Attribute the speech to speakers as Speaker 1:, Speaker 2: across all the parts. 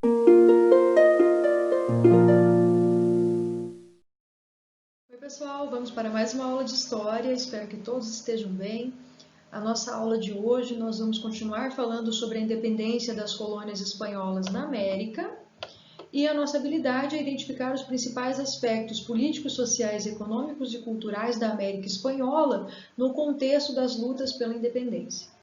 Speaker 1: Oi pessoal, vamos para mais uma aula de História, espero que todos estejam bem. A nossa aula de hoje nós vamos continuar falando sobre a independência das colônias espanholas na América e a nossa habilidade é identificar os principais aspectos políticos, sociais, econômicos e culturais da América Espanhola no contexto das lutas pela independência.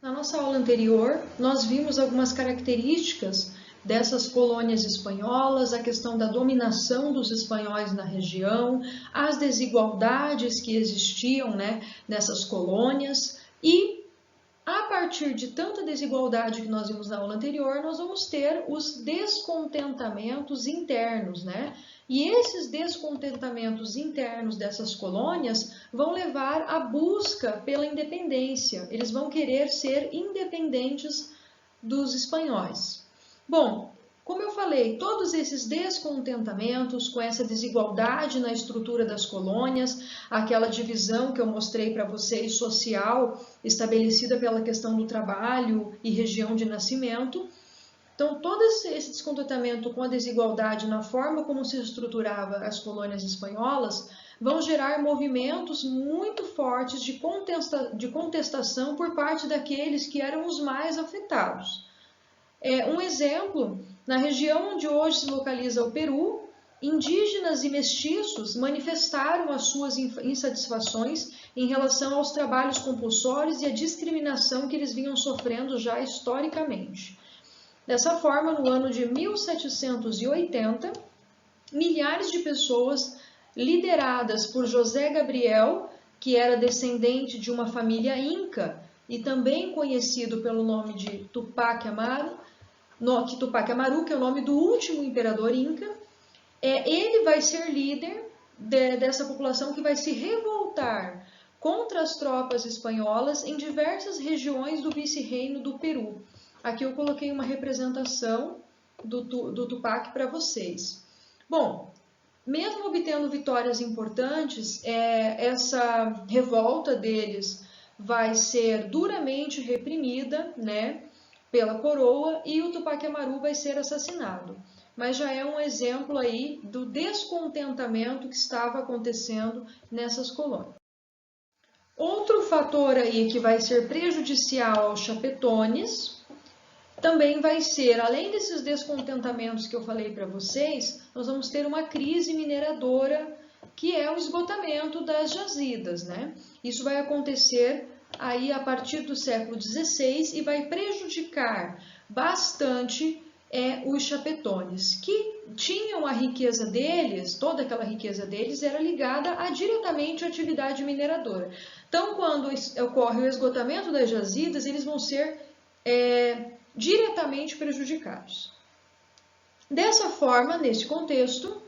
Speaker 1: Na nossa aula anterior, nós vimos algumas características dessas colônias espanholas, a questão da dominação dos espanhóis na região, as desigualdades que existiam, nessas colônias e a partir de tanta desigualdade que nós vimos na aula anterior, nós vamos ter os descontentamentos internos, E esses descontentamentos internos dessas colônias vão levar à busca pela independência. Eles vão querer ser independentes dos espanhóis. Bom, como eu falei, todos esses descontentamentos com essa desigualdade na estrutura das colônias, aquela divisão que eu mostrei para vocês social, estabelecida pela questão do trabalho e região de nascimento. Então, todo esse descontentamento com a desigualdade na forma como se estruturava as colônias espanholas vão gerar movimentos muito fortes de contestação por parte daqueles que eram os mais afetados. Um exemplo, na região onde hoje se localiza o Peru, indígenas e mestiços manifestaram as suas insatisfações em relação aos trabalhos compulsórios e a discriminação que eles vinham sofrendo já historicamente. Dessa forma, no ano de 1780, milhares de pessoas lideradas por José Gabriel, que era descendente de uma família inca e também conhecido pelo nome de Tupac Amaru, que é o nome do último imperador inca, ele vai ser líder dessa população que vai se revoltar contra as tropas espanholas em diversas regiões do vice-reino do Peru. Aqui eu coloquei uma representação do Tupac para vocês. Bom, mesmo obtendo vitórias importantes, essa revolta deles vai ser duramente reprimida, pela coroa e o Tupac Amaru vai ser assassinado. Mas já é um exemplo aí do descontentamento que estava acontecendo nessas colônias. Outro fator aí que vai ser prejudicial aos chapetones também vai ser, além desses descontentamentos que eu falei para vocês, nós vamos ter uma crise mineradora, que é o esgotamento das jazidas, Isso vai acontecer aí a partir do século XVI e vai prejudicar bastante os chapetones, que tinham a riqueza deles, toda aquela riqueza deles era ligada diretamente à atividade mineradora. Então, quando ocorre o esgotamento das jazidas, eles vão ser diretamente prejudicados. Dessa forma, nesse contexto,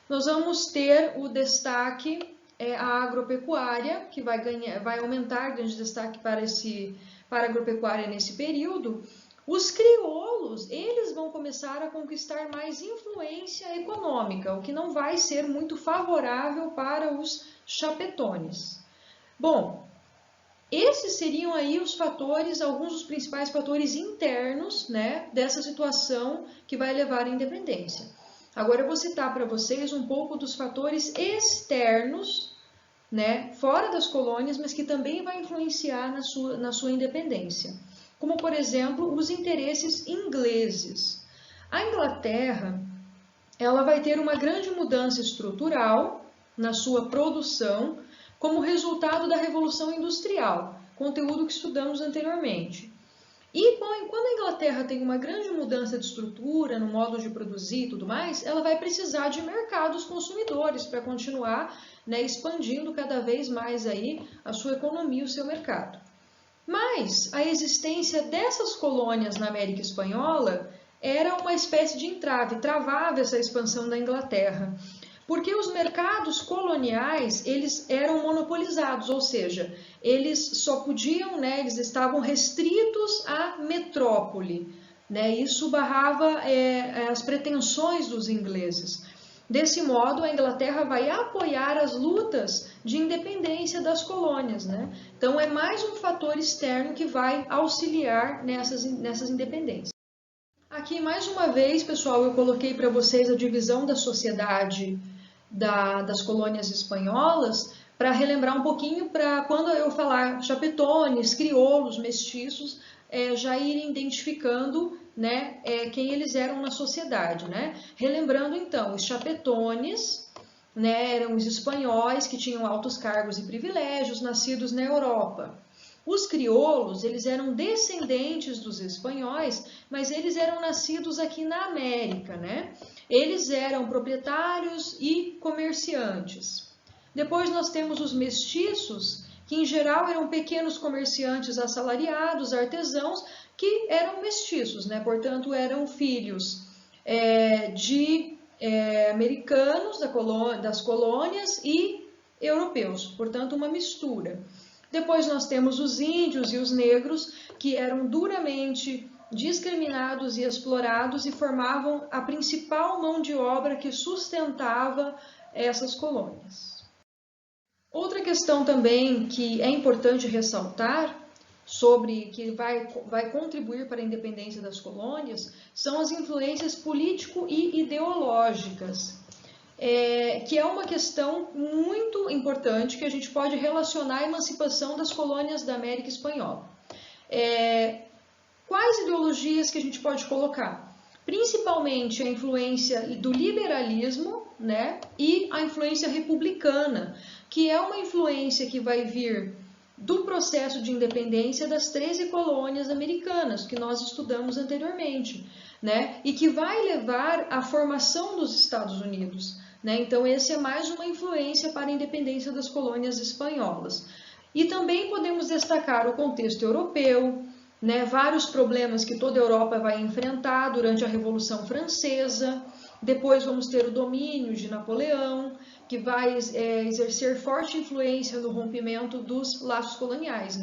Speaker 1: nós vamos ter o destaque, a agropecuária, que vai aumentar grande destaque para a agropecuária nesse período. Os crioulos, eles vão começar a conquistar mais influência econômica, o que não vai ser muito favorável para os chapetones. Bom, esses seriam aí os fatores, alguns dos principais fatores internos, dessa situação que vai levar à independência. Agora eu vou citar para vocês um pouco dos fatores externos, fora das colônias, mas que também vai influenciar na sua independência. Como, por exemplo, os interesses ingleses. A Inglaterra, ela vai ter uma grande mudança estrutural na sua produção, como resultado da Revolução Industrial, conteúdo que estudamos anteriormente. E quando a Inglaterra tem uma grande mudança de estrutura, no modo de produzir e tudo mais, ela vai precisar de mercados consumidores para continuar expandindo cada vez mais aí a sua economia, o seu mercado. Mas a existência dessas colônias na América Espanhola era uma espécie de entrave, travava essa expansão da Inglaterra. Porque os mercados coloniais, eles eram monopolizados, ou seja, eles só podiam, eles estavam restritos à metrópole, Isso barrava as pretensões dos ingleses. Desse modo, a Inglaterra vai apoiar as lutas de independência das colônias, Então, é mais um fator externo que vai auxiliar nessas independências. Aqui, mais uma vez, pessoal, eu coloquei para vocês a divisão da sociedade das colônias espanholas, para relembrar um pouquinho, para quando eu falar chapetones, crioulos, mestiços, já irem identificando, né, quem eles eram na sociedade, né? Relembrando então, os chapetones, né, eram os espanhóis que tinham altos cargos e privilégios, nascidos na Europa. Os crioulos, eles eram descendentes dos espanhóis, mas eles eram nascidos aqui na América, né? Eles eram proprietários e comerciantes. Depois nós temos os mestiços, que em geral eram pequenos comerciantes assalariados, artesãos, que eram mestiços, né? Portanto, eram filhos de americanos das colônias e europeus, portanto, uma mistura. Depois nós temos os índios e os negros, que eram duramente discriminados e explorados e formavam a principal mão de obra que sustentava essas colônias. Outra questão também que é importante ressaltar, sobre que vai contribuir para a independência das colônias, são as influências político e ideológicas. Que é uma questão muito importante que a gente pode relacionar à emancipação das colônias da América Espanhola. Quais ideologias que a gente pode colocar? Principalmente a influência do liberalismo, né, e a influência republicana, que é uma influência que vai vir do processo de independência das 13 colônias americanas, que nós estudamos anteriormente, né, e que vai levar à formação dos Estados Unidos. Então, essa é mais uma influência para a independência das colônias espanholas. E também podemos destacar o contexto europeu, vários problemas que toda a Europa vai enfrentar durante a Revolução Francesa. Depois vamos ter o domínio de Napoleão, que vai exercer forte influência no rompimento dos laços coloniais.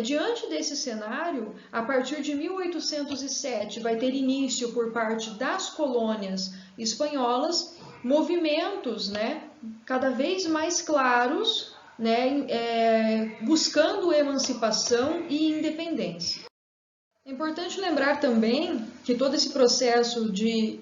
Speaker 1: Diante desse cenário, a partir de 1807, vai ter início por parte das colônias espanholas movimentos, cada vez mais claros, buscando emancipação e independência. É importante lembrar também que todo esse processo de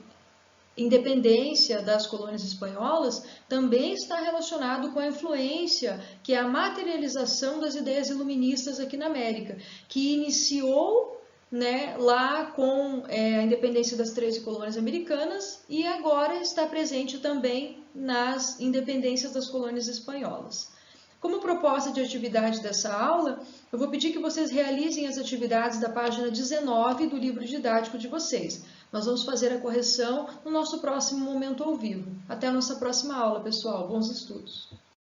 Speaker 1: independência das colônias espanholas também está relacionado com a influência que é a materialização das ideias iluministas aqui na América, que iniciou lá com a independência das 13 colônias americanas e agora está presente também nas independências das colônias espanholas. Como proposta de atividade dessa aula, eu vou pedir que vocês realizem as atividades da página 19 do livro didático de vocês. Nós vamos fazer a correção no nosso próximo momento ao vivo. Até a nossa próxima aula, pessoal. Bons estudos!